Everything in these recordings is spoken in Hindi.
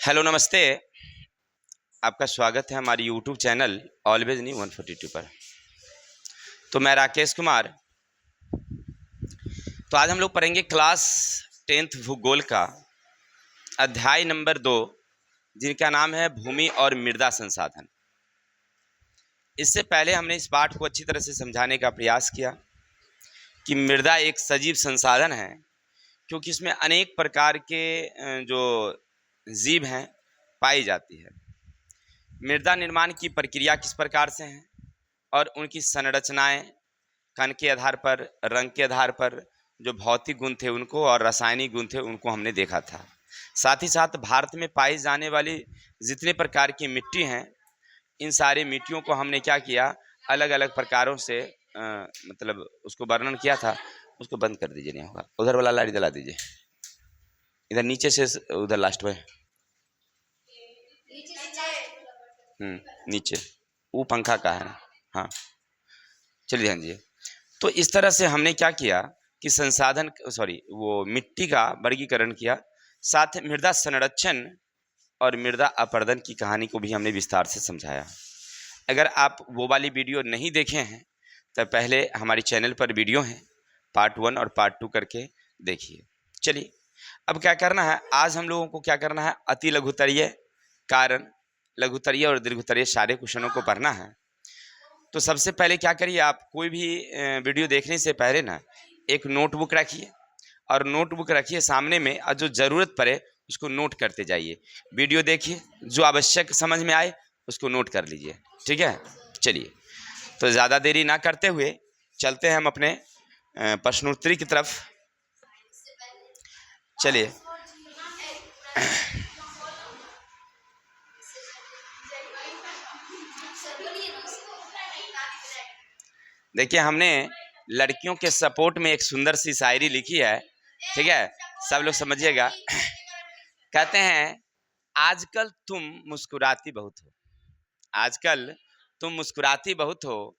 हेलो नमस्ते। आपका स्वागत है हमारी यूट्यूब चैनल ऑलवेज न्यू 142 पर। तो मैं राकेश कुमार। तो आज हम लोग पढ़ेंगे क्लास 10th भूगोल का अध्याय नंबर 2, जिनका नाम है भूमि और मृदा संसाधन। इससे पहले हमने इस पाठ को अच्छी तरह से समझाने का प्रयास किया कि मृदा एक सजीव संसाधन है, क्योंकि इसमें अनेक प्रकार के जो जीव हैं पाई जाती है। मृदा निर्माण की प्रक्रिया किस प्रकार से है और उनकी संरचनाएं कण के आधार पर, रंग के आधार पर जो भौतिक गुण थे उनको और रासायनिक गुण थे उनको हमने देखा था। साथ ही साथ भारत में पाई जाने वाली जितने प्रकार की मिट्टी हैं, इन सारी मिट्टियों को हमने क्या किया, अलग अलग प्रकारों से मतलब उसको वर्णन किया था। उसको बंद कर दीजिए, नहीं होगा। उधर वाला लाइट जला दीजिए, इधर नीचे से उधर लास्ट में नीचे वो पंखा का है ना। हाँ चलिए, हाँ जी। तो इस तरह से हमने क्या किया कि वो मिट्टी का वर्गीकरण किया, साथ मृदा संरक्षण और मृदा अपरदन की कहानी को भी हमने विस्तार से समझाया। अगर आप वो वाली वीडियो नहीं देखे हैं तो पहले हमारी चैनल पर वीडियो हैं, पार्ट 1 और पार्ट 2 करके देखिए। चलिए, अब क्या करना है, आज हम लोगों को क्या करना है, अति लघुत्तरीय, कारण, लघुत्तरीय और दीर्घोत्तरीय सारे क्वेश्चनों को पढ़ना है। तो सबसे पहले क्या करिए, आप कोई भी वीडियो देखने से पहले ना एक नोटबुक रखिए, और नोटबुक रखिए सामने में, और जो ज़रूरत पड़े उसको नोट करते जाइए। वीडियो देखिए, जो आवश्यक समझ में आए उसको नोट कर लीजिए, ठीक है। चलिए, तो ज़्यादा देरी ना करते हुए चलते हैं हम अपने प्रश्नोत्तरी की तरफ। चलिए, देखिए, हमने लड़कियों के सपोर्ट में एक सुंदर सी शायरी लिखी है, ठीक है, सब लोग समझिएगा। कहते हैं, आजकल तुम मुस्कुराती बहुत हो, आजकल तुम मुस्कुराती बहुत हो,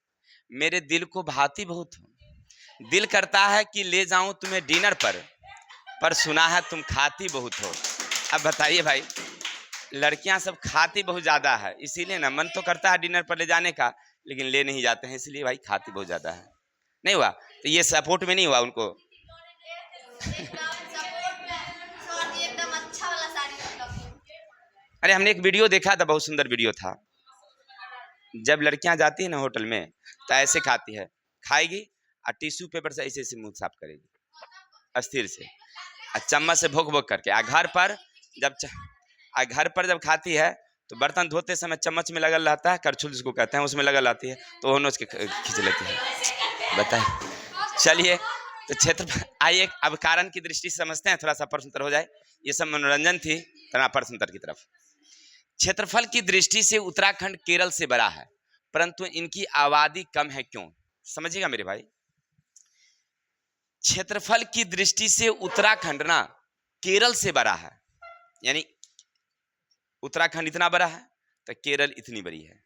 मेरे दिल को भाती बहुत हो। दिल करता है कि ले जाऊं तुम्हें डिनर पर सुना है तुम खाती बहुत हो। अब बताइए भाई, लड़कियां सब खाती बहुत ज़्यादा है, इसीलिए ना मन तो करता है डिनर पर ले जाने का, लेकिन ले नहीं जाते हैं, इसलिए भाई खाती बहुत ज़्यादा है। नहीं हुआ तो ये सपोर्ट में नहीं हुआ उनको। अरे हमने एक वीडियो देखा था, बहुत सुंदर वीडियो था। जब लड़कियां जाती है ना होटल में, तो ऐसे खाती है, खाएगी और टिश्यू पेपर से ऐसे ऐसे मुंह साफ करेगी अस्थिर से, और चम्मच से भोग भोग करके। घर पर जब खाती है तो बर्तन धोते समय चम्मच में लगल रहता है, करछुल जिसको कहते हैं, उसमें लगल रहती है, तो वो नोच के खींच लेती है। बताए। चलिए, तो क्षेत्र आइए, अब कारण की दृष्टि से समझते हैं, थोड़ा सा प्रश्न उत्तर हो जाए। ये सब मनोरंजन थी, थोड़ा प्रश्न उत्तर की तरफ। क्षेत्रफल की दृष्टि से उत्तराखंड केरल से बड़ा है, परंतु इनकी आबादी कम है, क्यों? समझिएगा मेरे भाई, क्षेत्रफल की दृष्टि से उत्तराखंड ना केरल से बड़ा है, यानी उत्तराखंड इतना बड़ा है तो केरल इतनी बड़ी है,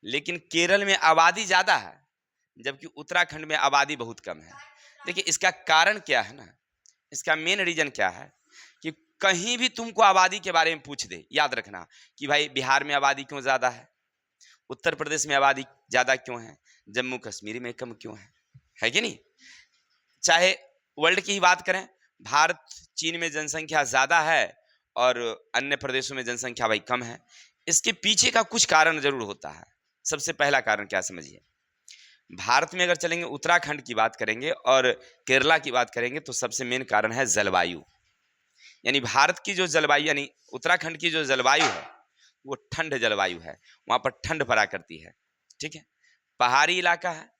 लेकिन केरल में आबादी ज्यादा है जबकि उत्तराखंड में आबादी बहुत कम है। देखिए, इसका कारण क्या है ना, इसका मेन रीजन क्या है कि कहीं भी तुमको आबादी के बारे में पूछ दे, याद रखना कि भाई बिहार में आबादी क्यों ज्यादा है, उत्तर प्रदेश में आबादी ज्यादा क्यों है, जम्मू कश्मीर में कम क्यों है कि नहीं। चाहे वर्ल्ड की ही बात करें, भारत, चीन में जनसंख्या ज्यादा है और अन्य प्रदेशों में जनसंख्या भाई कम है। इसके पीछे का कुछ कारण जरूर होता है। सबसे पहला कारण क्या समझिए, भारत में अगर चलेंगे, उत्तराखंड की बात करेंगे और केरला की बात करेंगे, तो सबसे मेन कारण है जलवायु। यानी भारत की जो जलवायु, यानी उत्तराखंड की जो जलवायु है वो ठंड जलवायु है, वहाँ पर ठंड पड़ा करती है, ठीक है। पहाड़ी इलाका है,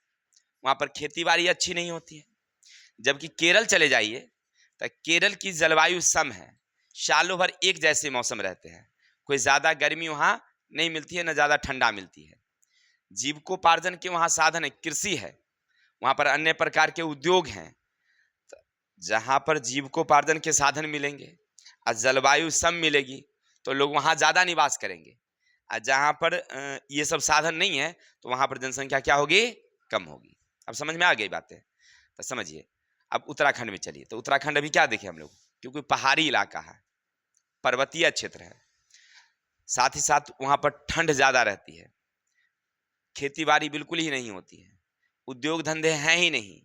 वहाँ पर खेती बाड़ी अच्छी नहीं होती है। जबकि केरल चले जाइए तो केरल की जलवायु सम है, सालों भर एक जैसे मौसम रहते हैं, कोई ज़्यादा गर्मी वहाँ नहीं मिलती है, न ज़्यादा ठंडा मिलती है। जीविकोपार्जन के वहाँ साधन है, कृषि है, वहाँ पर अन्य प्रकार के उद्योग हैं। जहाँ पर जीविकोपार्जन के साधन मिलेंगे और जलवायु सम मिलेगी तो लोग वहाँ ज़्यादा निवास करेंगे, और जहाँ पर ये सब साधन नहीं है तो वहाँ पर जनसंख्या क्या होगी, कम होगी। अब समझ में आ गई बातें, तो समझिए। अब उत्तराखंड में चलिए, तो उत्तराखंड अभी क्या देखे हम लोग, क्योंकि पहाड़ी इलाका है, पर्वतीय क्षेत्र है, साथ ही साथ वहाँ पर ठंड ज़्यादा रहती है, खेती बाड़ी बिल्कुल ही नहीं होती है, उद्योग धंधे हैं ही नहीं,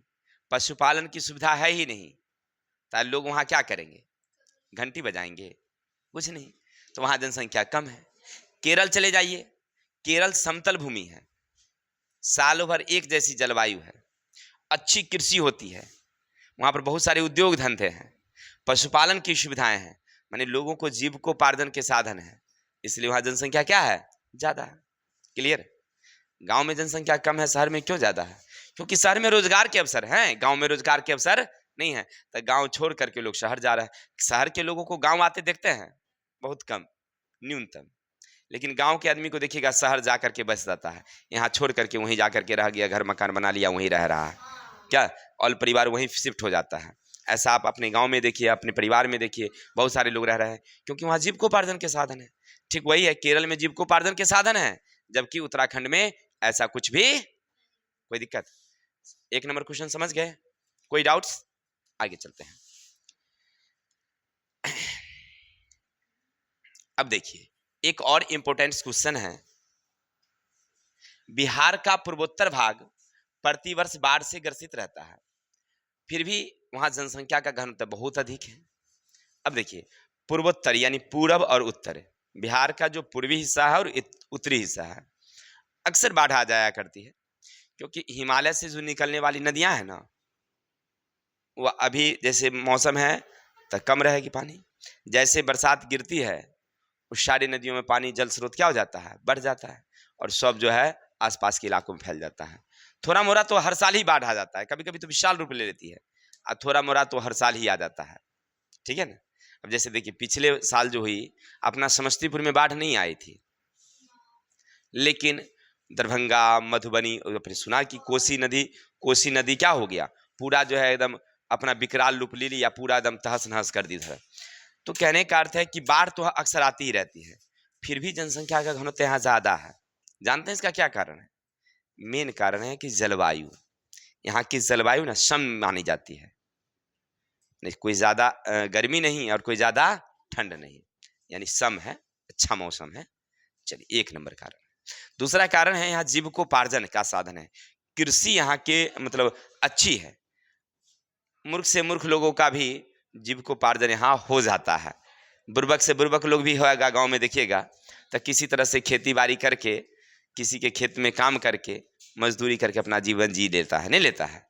पशुपालन की सुविधा है ही नहीं, तो लोग वहाँ क्या करेंगे? घंटी बजाएंगे? कुछ नहीं। तो वहाँ जनसंख्या कम है। केरल चले जाइए, केरल समतल भूमि है, सालों भर एक जैसी जलवायु है, अच्छी कृषि होती है, वहाँ पर बहुत सारे उद्योग धंधे हैं, पशुपालन की सुविधाएं हैं, माने लोगों को जीविकोपार्जन के साधन है, इसलिए वहाँ जनसंख्या क्या है? ज़्यादा है। क्लियर? गांव में जनसंख्या कम है, शहर में क्यों ज़्यादा है? क्योंकि शहर में रोजगार के अवसर हैं, गांव में रोजगार के अवसर नहीं है, तो गांव छोड़ करके लोग शहर जा रहे हैं। शहर के लोगों को गांव आते देखते हैं? बहुत कम, न्यूनतम। लेकिन गांव के आदमी को देखिएगा, शहर जा करके बस जाता है, यहाँ छोड़ करके वहीं जा करके रह गया, घर मकान बना लिया, वहीं रह रहा है, क्या और परिवार वहीं शिफ्ट हो जाता है। ऐसा आप अपने गांव में देखिए, अपने परिवार में देखिए, बहुत सारे लोग रह रहे हैं, क्योंकि वहाँ जीविकोपार्जन के साधन है। ठीक वही है, केरल में जीविकोपार्जन के साधन है, जबकि उत्तराखंड में ऐसा कुछ भी, कोई दिक्कत? एक नंबर क्वेश्चन समझ गए? कोई डाउट्स? आगे चलते हैं। अब देखिए, एक और इंपॉर्टेंट क्वेश्चन है। बिहार का पूर्वोत्तर भाग प्रतिवर्ष बाढ़ से ग्रसित रहता है, फिर भी वहां जनसंख्या का घनत्व बहुत अधिक है। अब देखिए, पूर्वोत्तर यानी पूरब और उत्तर, बिहार का जो पूर्वी हिस्सा है और उत्तरी हिस्सा है, अक्सर बाढ़ आ जाया करती है, क्योंकि हिमालय से जो निकलने वाली नदियां हैं ना, वह अभी जैसे मौसम है तो कम रहेगी पानी, जैसे बरसात गिरती है उस सारी नदियों में पानी, जल स्रोत क्या हो जाता है? बढ़ जाता है, और सब जो है आसपास के इलाकों में फैल जाता है। थोड़ा मोड़ा तो हर साल ही बाढ़ आ जाता है, कभी कभी तो विशाल रूप ले लेती है, और थोड़ा मोड़ा तो हर साल ही आ जाता है। ठीक है ना? अब जैसे देखिए, पिछले साल जो हुई, अपना समस्तीपुर में बाढ़ नहीं आई थी, लेकिन दरभंगा, मधुबनी, अपने सुना कि कोसी नदी क्या हो गया, पूरा जो है एकदम अपना विकराल रूप ले लिया, पूरा एकदम तहस नहस कर दी धर। तो कहने का अर्थ है कि बाढ़ तो अक्सर आती ही रहती है, फिर भी जनसंख्या का घनत्व यहाँ ज्यादा है। जानते हैं इसका क्या कारण है? मेन कारण है कि जलवायु, यहाँ की जलवायु ना सम मानी जाती है, कोई ज्यादा गर्मी नहीं और कोई ज्यादा ठंड नहीं, यानी सम है, अच्छा मौसम है। चलिए, एक नंबर कारण। दूसरा कारण है, यहाँ जीविकोपार्जन का साधन है, कृषि यहाँ के मतलब अच्छी है, मूर्ख से मूर्ख लोगों का भी जीविकोपार्जन यहाँ हो जाता है, बुर्बक से बुर्बक लोग भी होगा गांव में देखिएगा, तो किसी तरह से खेती बाड़ी करके, किसी के खेत में काम करके, मजदूरी करके अपना जीवन जी लेता है, नहीं लेता है।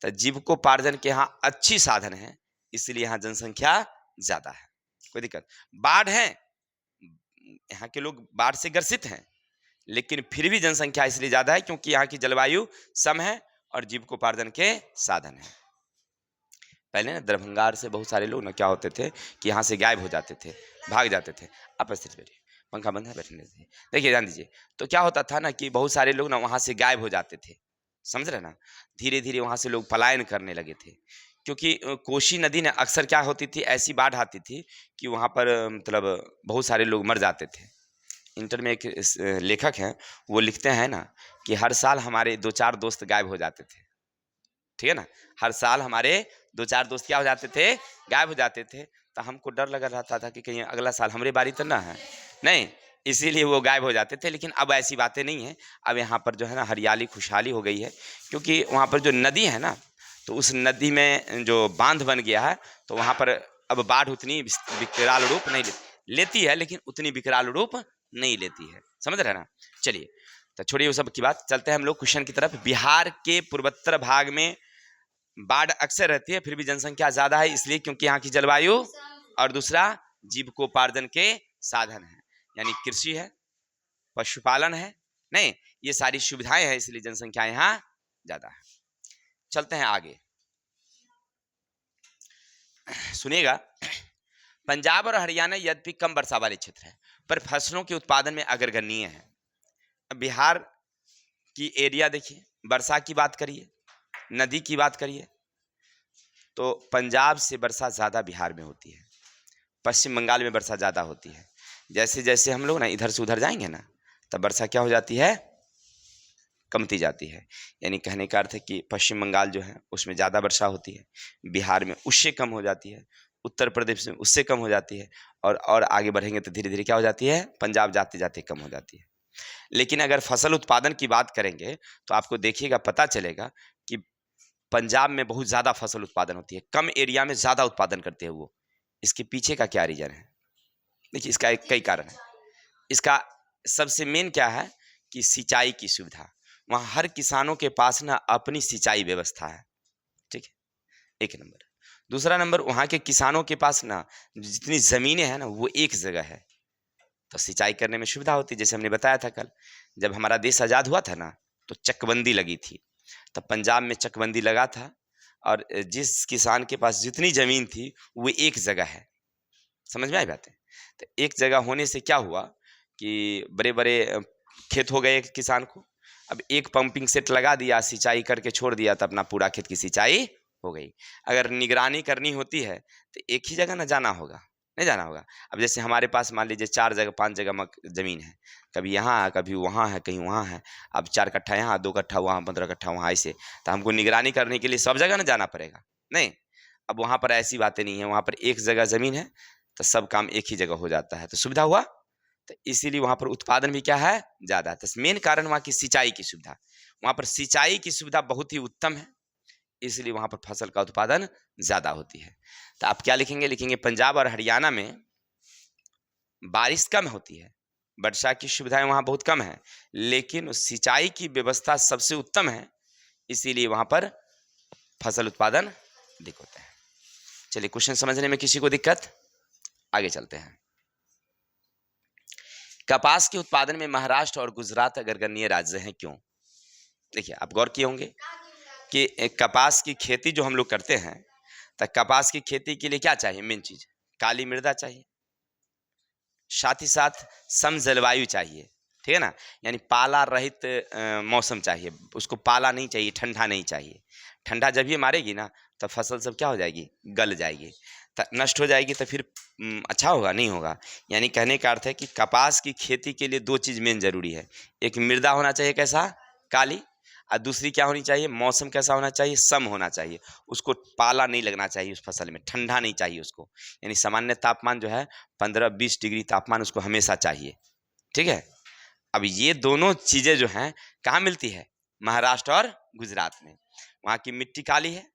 तो जीविकोपार्जन के यहाँ अच्छी साधन है, इसलिए यहाँ जनसंख्या ज्यादा है। कोई दिक्कत? बाढ़ है, यहाँ के लोग बाढ़ से ग्रसित हैं, लेकिन फिर भी जनसंख्या इसलिए ज्यादा है क्योंकि यहाँ की जलवायु सम है और जीविकोपार्जन के साधन है। पहले ना दरभंगा से बहुत सारे लोग ना क्या होते थे कि यहाँ से गायब हो जाते थे, भाग जाते थे। आप स्थिति बैठिए, पंखा बंद है, बैठने दीजिए। देखिए, ध्यान दीजिए, तो क्या होता था ना कि बहुत सारे लोग ना वहाँ से गायब हो जाते थे, समझ रहे ना? धीरे धीरे वहाँ से लोग पलायन करने लगे थे, क्योंकि कोसी नदी ने अक्सर क्या होती थी, ऐसी बाढ़ आती थी कि वहाँ पर मतलब बहुत सारे लोग मर जाते थे। इंटर में एक लेखक हैं, वो लिखते हैं ना कि हर साल हमारे 2-4 दोस्त गायब हो जाते थे। ठीक है ना? हर साल हमारे 2-4 दोस्त क्या हो जाते थे? गायब हो जाते थे। तो हमको डर लगा रहता था कि कहीं अगला साल हमारी बारी तो ना है, नहीं, इसीलिए वो गायब हो जाते थे। लेकिन अब ऐसी बातें नहीं है, अब यहाँ पर जो है ना हरियाली खुशहाली हो गई है, क्योंकि वहाँ पर जो नदी है ना, तो उस नदी में जो बांध बन गया है, तो वहाँ पर अब बाढ़ उतनी विकराल रूप नहीं लेती है, लेकिन उतनी विकराल रूप नहीं लेती है, समझ रहे ना? चलिए, तो छोड़िए वो सब की बात, चलते हैं हम लोग क्वेश्चन की तरफ। बिहार के पूर्वोत्तर भाग में बाढ़ अक्सर रहती है, फिर भी जनसंख्या ज्यादा है, इसलिए क्योंकि यहाँ की जलवायु, और दूसरा जीविकोपार्जन के साधन है, यानी कृषि है, पशुपालन है, नहीं, ये सारी सुविधाएं हैं, इसलिए जनसंख्या यहाँ ज्यादा है। चलते हैं आगे, सुनिएगा। पंजाब और हरियाणा यद्यपि कम वर्षा वाले क्षेत्र है, पर फसलों के उत्पादन में अग्रगण्य है। बिहार की एरिया देखिए, वर्षा की बात करिए, नदी की बात करिए, तो पंजाब से वर्षा ज़्यादा बिहार में होती है, पश्चिम बंगाल में वर्षा ज़्यादा होती है। जैसे जैसे हम लोग ना इधर से उधर जाएंगे ना, तब वर्षा क्या हो जाती है? कमती जाती है। यानी कहने का अर्थ है कि पश्चिम बंगाल जो है उसमें ज़्यादा वर्षा होती है, बिहार में उससे कम हो जाती है, उत्तर प्रदेश में उससे कम हो जाती है, और आगे बढ़ेंगे तो धीरे धीरे क्या हो जाती है, पंजाब जाते जाते कम हो जाती है। लेकिन अगर फसल उत्पादन की बात करेंगे तो आपको देखिएगा, पता चलेगा कि पंजाब में बहुत ज़्यादा फसल उत्पादन होती है, कम एरिया में ज़्यादा उत्पादन करते हैं वो। इसके पीछे का क्या रीजन है? देखिए, इसका कई कारण है। इसका सबसे मेन क्या है कि सिंचाई की सुविधा, वहाँ हर किसानों के पास ना अपनी सिंचाई व्यवस्था है, ठीक है, एक नंबर। दूसरा नंबर, वहाँ के किसानों के पास ना जितनी ज़मीनें हैं ना वो एक जगह है, तो सिंचाई करने में सुविधा होती है। जैसे हमने बताया था कल, जब हमारा देश आज़ाद हुआ था ना तो चकबंदी लगी थी, तब पंजाब में चकबंदी लगा था, और जिस किसान के पास जितनी ज़मीन थी वो एक जगह है। समझ में आई बातें? तो एक जगह होने से क्या हुआ कि बड़े बड़े खेत हो गए किसान को। अब एक पंपिंग सेट लगा दिया, सिंचाई करके छोड़ दिया, तो अपना पूरा खेत की सिंचाई हो गई। अगर निगरानी करनी होती है तो एक ही जगह ना जाना होगा, नहीं जाना होगा। अब जैसे हमारे पास मान लीजिए 4 जगह 5 जगह जमीन है, कभी यहाँ है, कभी वहाँ है, कहीं वहाँ है। अब 4 कट्ठा यहाँ, 2 कट्ठा वहाँ, 15 कट्ठा वहाँ, ऐसे। तो हमको निगरानी करने के लिए सब जगह ना जाना पड़ेगा, नहीं। अब वहाँ पर ऐसी बातें नहीं है, वहाँ पर एक जगह जमीन है तो सब काम एक ही जगह हो जाता है, तो सुविधा हुआ। तो इसीलिए वहाँ पर उत्पादन भी क्या है, ज़्यादा है। तो मेन कारण वहाँ की सिंचाई की सुविधा, वहाँ पर सिंचाई की सुविधा बहुत ही उत्तम है, इसलिए वहाँ पर फसल का उत्पादन ज़्यादा होती है। तो आप क्या लिखेंगे? लिखेंगे पंजाब और हरियाणा में बारिश कम होती है, वर्षा की सुविधाएं वहाँ बहुत कम है, लेकिन सिंचाई की व्यवस्था सबसे उत्तम है, इसीलिए वहाँ पर फसल उत्पादन अधिक होता है। चलिए, क्वेश्चन समझने में किसी को दिक्कत? आगे चलते हैं। कपास के उत्पादन में महाराष्ट्र और गुजरात अग्रगण्य राज्य हैं, क्यों? देखिए, आप गौर किए होंगे कि कपास की खेती जो हम लोग करते हैं, तो कपास की खेती के लिए क्या चाहिए? मेन चीज काली मृदा चाहिए, साथ ही साथ सम जलवायु चाहिए, ठीक है ना, यानी पाला रहित मौसम चाहिए। उसको पाला नहीं चाहिए, ठंडा नहीं चाहिए। ठंडा जब ये मारेगी ना तो फसल सब क्या हो जाएगी, गल जाएगी, नष्ट हो जाएगी, तो फिर अच्छा होगा, नहीं होगा। यानी कहने का अर्थ है कि कपास की खेती के लिए 2 चीज़ मेन जरूरी है। एक मृदा होना चाहिए कैसा, काली, और दूसरी क्या होनी चाहिए, मौसम कैसा होना चाहिए, सम होना चाहिए। उसको पाला नहीं लगना चाहिए, उस फसल में ठंडा नहीं चाहिए उसको, यानी सामान्य तापमान जो है 15-20 डिग्री तापमान उसको हमेशा चाहिए, ठीक है। अब ये दोनों चीज़ें जो हैं कहाँ मिलती है, महाराष्ट्र और गुजरात में। वहाँ की मिट्टी काली है,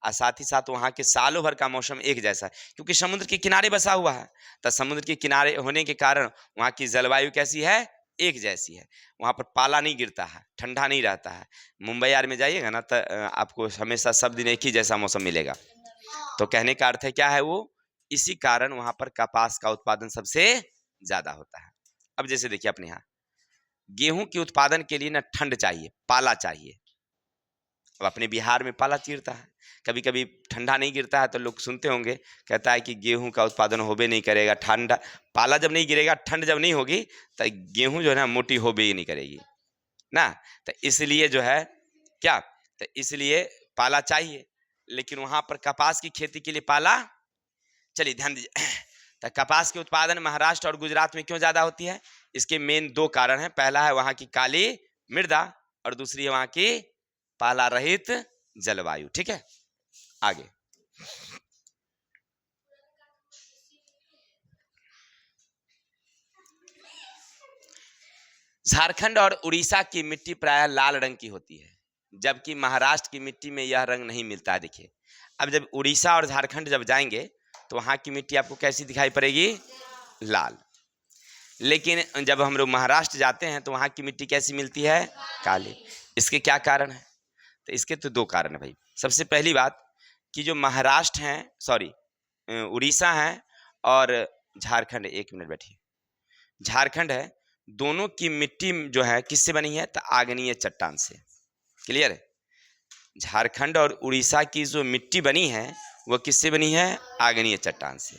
और साथ ही साथ वहाँ के सालों भर का मौसम एक जैसा है, क्योंकि समुद्र के किनारे बसा हुआ है। तो समुद्र के किनारे होने के कारण वहाँ की जलवायु कैसी है, एक जैसी है। वहाँ पर पाला नहीं गिरता है, ठंडा नहीं रहता है। मुंबई यार में जाइएगा ना तो आपको हमेशा सब दिन एक ही जैसा मौसम मिलेगा। तो कहने का अर्थ है क्या है, वो इसी कारण वहाँ पर कपास का उत्पादन सबसे ज़्यादा होता है। अब जैसे देखिए अपने यहाँ गेहूं के उत्पादन के लिए ना ठंड चाहिए, पाला चाहिए। अब अपने बिहार में पाला चीरता है, कभी कभी ठंडा नहीं गिरता है, तो लोग सुनते होंगे, कहता है कि गेहूं का उत्पादन होबे नहीं करेगा, ठंडा पाला जब नहीं गिरेगा, ठंड जब नहीं होगी, तो गेहूं जो है ना मोटी होबे ही नहीं करेगी ना। तो इसलिए जो है क्या, तो इसलिए पाला चाहिए। लेकिन वहां पर कपास की खेती के लिए पाला, चलिए ध्यान दीजिए, तो कपास के उत्पादन महाराष्ट्र और गुजरात में क्यों ज्यादा होती है? इसके मेन 2 कारण हैं। पहला है वहां की काली मृदा, और दूसरी है वहां की पाला रहित जलवायु, ठीक है। आगे झारखंड और उड़ीसा की मिट्टी प्रायः लाल रंग की होती है, जबकि महाराष्ट्र की मिट्टी में यह रंग नहीं मिलता है। देखिए, अब जब उड़ीसा और झारखंड जब जाएंगे तो वहां की मिट्टी आपको कैसी दिखाई पड़ेगी, लाल। लेकिन जब हम लोग महाराष्ट्र जाते हैं तो वहाँ की मिट्टी कैसी मिलती है, काली। इसके क्या कारण है? तो इसके तो 2 कारण है भाई। सबसे पहली बात कि जो महाराष्ट्र हैं, सॉरी उड़ीसा है और झारखंड, 1 मिनट बैठिए, झारखंड है, दोनों की मिट्टी जो है किससे बनी है, तो आग्नेय चट्टान से। क्लियर है? झारखंड और उड़ीसा की जो मिट्टी बनी है वो किससे बनी है, आग्नेय चट्टान से।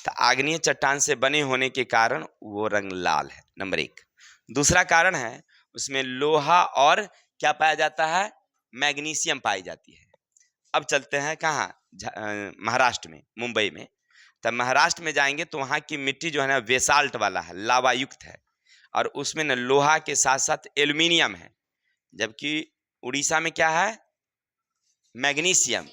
तो आग्नेय चट्टान से बने होने के कारण वो रंग लाल है, नंबर 1। दूसरा कारण है उसमें लोहा और क्या पाया जाता है, मैग्नीशियम पाई जाती है। अब चलते हैं कहाँ, महाराष्ट्र में, मुंबई में। तब महाराष्ट्र में जाएंगे तो वहाँ की मिट्टी जो है ना बेसाल्ट वाला है, लावा युक्त है, और उसमें न लोहा के साथ साथ एल्यूमिनियम है। जबकि उड़ीसा में क्या है, मैग्नीशियम,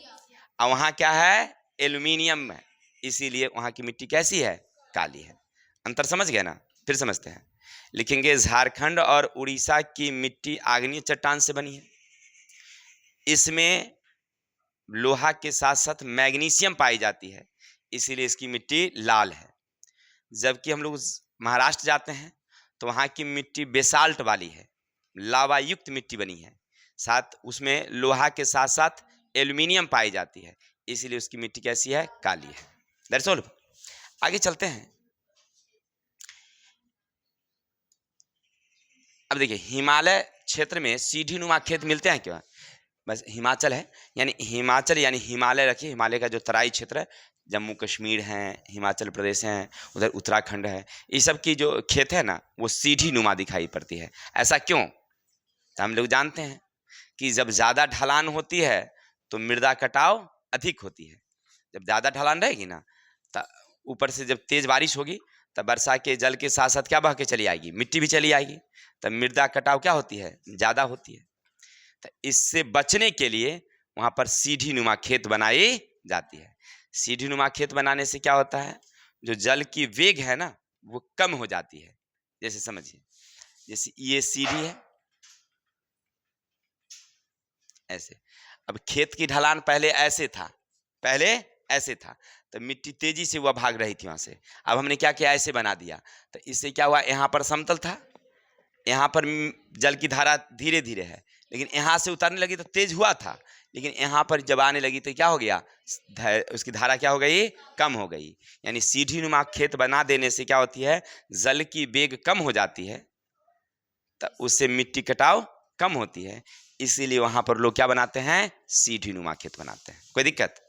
और वहाँ क्या है, एल्यूमिनियम है। इसीलिए वहाँ की मिट्टी कैसी है? काली है। अंतर समझ गए ना? फिर समझते हैं। लिखेंगे झारखंड और उड़ीसा की मिट्टी आग्नेय चट्टान से बनी है। इसमें लोहा के साथ साथ मैग्नीशियम पाई जाती है, इसीलिए इसकी मिट्टी लाल है। जबकि हम लोग महाराष्ट्र जाते हैं तो वहाँ की मिट्टी बेसाल्ट वाली है, लावा युक्त मिट्टी बनी है, साथ उसमें लोहा के साथ साथ एल्यूमिनियम पाई जाती है, इसीलिए उसकी मिट्टी कैसी है? काली है। That's all. आगे चलते हैं। अब देखिए, हिमालय क्षेत्र में सीढ़ी नुमा खेत मिलते हैं क्या? बस हिमाचल है, यानी हिमाचल यानी हिमालय रखिए, हिमालय का जो तराई क्षेत्र है, जम्मू कश्मीर है, हिमाचल प्रदेश है, उधर उत्तराखंड है, ये सब की जो खेत है ना वो सीढ़ी नुमा दिखाई पड़ती है। ऐसा क्यों? तो हम लोग जानते हैं कि जब ज़्यादा ढलान होती है तो मृदा कटाव अधिक होती है। जब ज़्यादा ढलान रहेगी ना तो ऊपर से जब तेज बारिश होगी तब वर्षा के जल के साथ साथ क्या बह के चली आएगी? मिट्टी भी चली आएगी, तब मृदा कटाव क्या होती है? ज़्यादा होती है। तो इससे बचने के लिए वहाँ पर सीढ़ी नुमा खेत बनाई जाती है। सीढ़ी नुमा खेत बनाने से क्या होता है? जो जल की वेग है ना वो कम हो जाती है। जैसे समझिए, जैसे ये सीढ़ी है ऐसे, अब खेत की ढलान पहले ऐसे था, पहले ऐसे था, तो मिट्टी तेजी से वह भाग रही थी वहां से। अब हमने क्या किया? ऐसे बना दिया, तो इससे क्या हुआ? यहाँ पर समतल था, यहाँ पर जल की धारा धीरे धीरे है, लेकिन यहाँ से उतरने लगी तो तेज हुआ था, लेकिन यहाँ पर जब आने लगी तो क्या हो गया? उसकी धारा क्या हो गई? कम हो गई। यानी सीढ़ी नुमा खेत बना देने से क्या होती है? जल की वेग कम हो जाती है, तो उससे मिट्टी कटाव कम होती है, इसीलिए वहां पर लोग क्या बनाते हैं? सीढ़ी नुमा खेत बनाते हैं। कोई दिक्कत?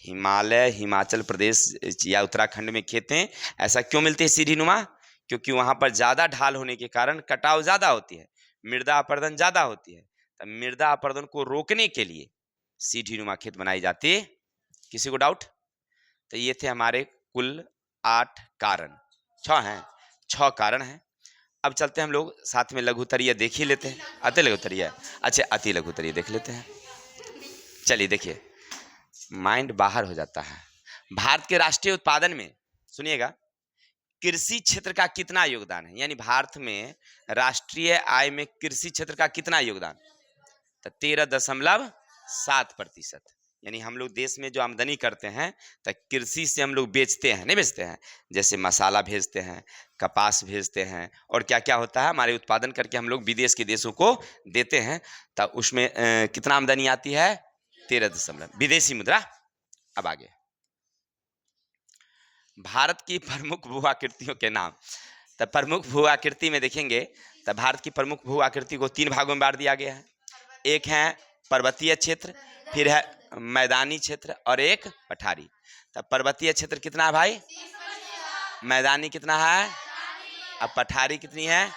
हिमालय, हिमाचल प्रदेश या उत्तराखंड में खेतें ऐसा क्यों मिलती है सीढ़ी नुमा? क्योंकि वहां पर ज्यादा ढाल होने के कारण कटाव ज्यादा होती है, मृदा अपरदन ज्यादा होती है, तो मृदा अपरदन को रोकने के लिए सीढ़ी नुमा खेत बनाई जाती है। किसी को डाउट? तो ये थे हमारे कुल 8 कारण, 6 हैं, 6 कारण हैं। अब चलते हैं हम लोग साथ में लघुतरीय देख ही लेते हैं। अति लघुतरीय, अच्छा अति लघुतरीय देख लेते हैं। चलिए देखिए, माइंड बाहर हो जाता है। भारत के राष्ट्रीय उत्पादन में सुनिएगा, कृषि क्षेत्र का कितना योगदान है? यानी भारत में राष्ट्रीय आय में कृषि क्षेत्र का कितना योगदान? तो 13.7%। यानी हम लोग देश में जो आमदनी करते हैं तो कृषि से हम लोग बेचते हैं, नहीं बेचते हैं? जैसे मसाला भेजते हैं, कपास भेजते हैं, और क्या क्या होता है हमारे उत्पादन करके हम लोग विदेश के देशों को देते हैं, तो उसमें कितना आमदनी आती है? 13 विदेशी मुद्रा। अब आगे, भारत की प्रमुख भू आकृतियों के नाम। तो प्रमुख भू आकृति में देखेंगे तो भारत की प्रमुख भू आकृति को 3 भागों में बांट दिया गया है। एक है पर्वतीय क्षेत्र, फिर है मैदानी क्षेत्र, और एक पठारी। तो पर्वतीय क्षेत्र कितना है भाई? मैदानी कितना है? अब पठारी कितनी है?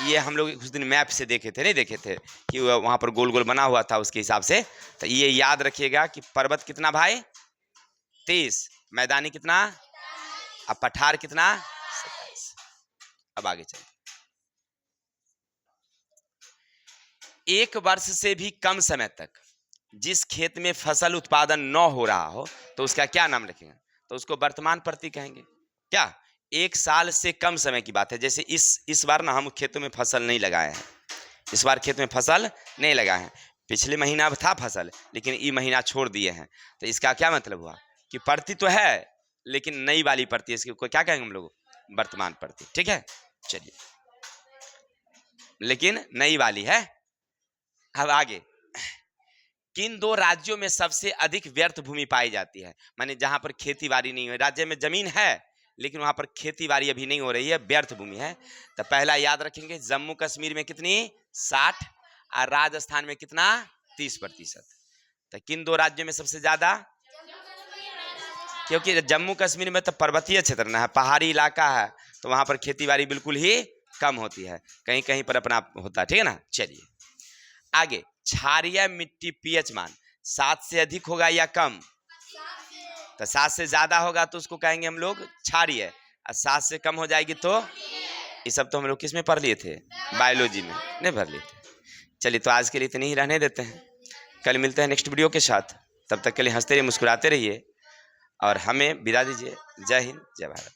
ये हम लोग उस दिन मैप से देखे थे, नहीं देखे थे कि वहाँ पर गोल गोल बना हुआ था उसके हिसाब से। तो ये याद रखिएगा कि पर्वत कितना भाई? 30, मैदानी कितना, अब पठार कितना? 27। अब आगे चलते, एक वर्ष से भी कम समय तक जिस खेत में फसल उत्पादन न हो रहा हो तो उसका क्या नाम रखेंगे? तो उसको वर्तमान प्रति कहेंगे। क्या? 1 साल से कम समय की बात है। जैसे इस बार ना हम खेतों में फसल नहीं लगाए हैं, इस बार खेत में फसल नहीं लगाए हैं, पिछले महीना था फसल लेकिन ये महीना छोड़ दिए हैं, तो इसका क्या मतलब हुआ? कि प्रति तो है लेकिन नई वाली प्रति, इसको क्या कहेंगे हम लोग? वर्तमान प्रति। ठीक है, चलिए, लेकिन नई वाली है। अब आगे, किन 2 राज्यों में सबसे अधिक व्यर्थ भूमि पाई जाती है? माने जहां पर खेती बाड़ी नहीं हो, राज्य में जमीन है लेकिन वहां पर खेती बाड़ी अभी नहीं हो रही है, व्यर्थ भूमि है। तो पहला याद रखेंगे, जम्मू कश्मीर में कितनी? 60, और राजस्थान में कितना? 30%। तो किन 2 राज्यों में सबसे ज्यादा? क्योंकि जम्मू कश्मीर में तो पर्वतीय क्षेत्र ना है, पहाड़ी इलाका है, तो वहां पर खेती बाड़ी बिल्कुल ही कम होती है, कहीं कहीं पर अपना होता है। ठीक है ना? चलिए आगे, क्षारीय मिट्टी पीएच मान 7 से अधिक होगा या कम? तो 7 से ज्यादा होगा तो उसको कहेंगे हम लोग क्षारीय, और 7 से कम हो जाएगी तो, ये सब तो हम लोग किस में पढ़ लिए थे? बायोलॉजी में, नहीं पढ़ लिए थे। चलिए, तो आज के लिए इतनी ही रहने देते हैं, कल मिलते हैं नेक्स्ट वीडियो के साथ। तब तक के लिए हंसते रहिए, मुस्कुराते रहिए, और हमें विदा दीजिए। जय हिंद, जय भारत।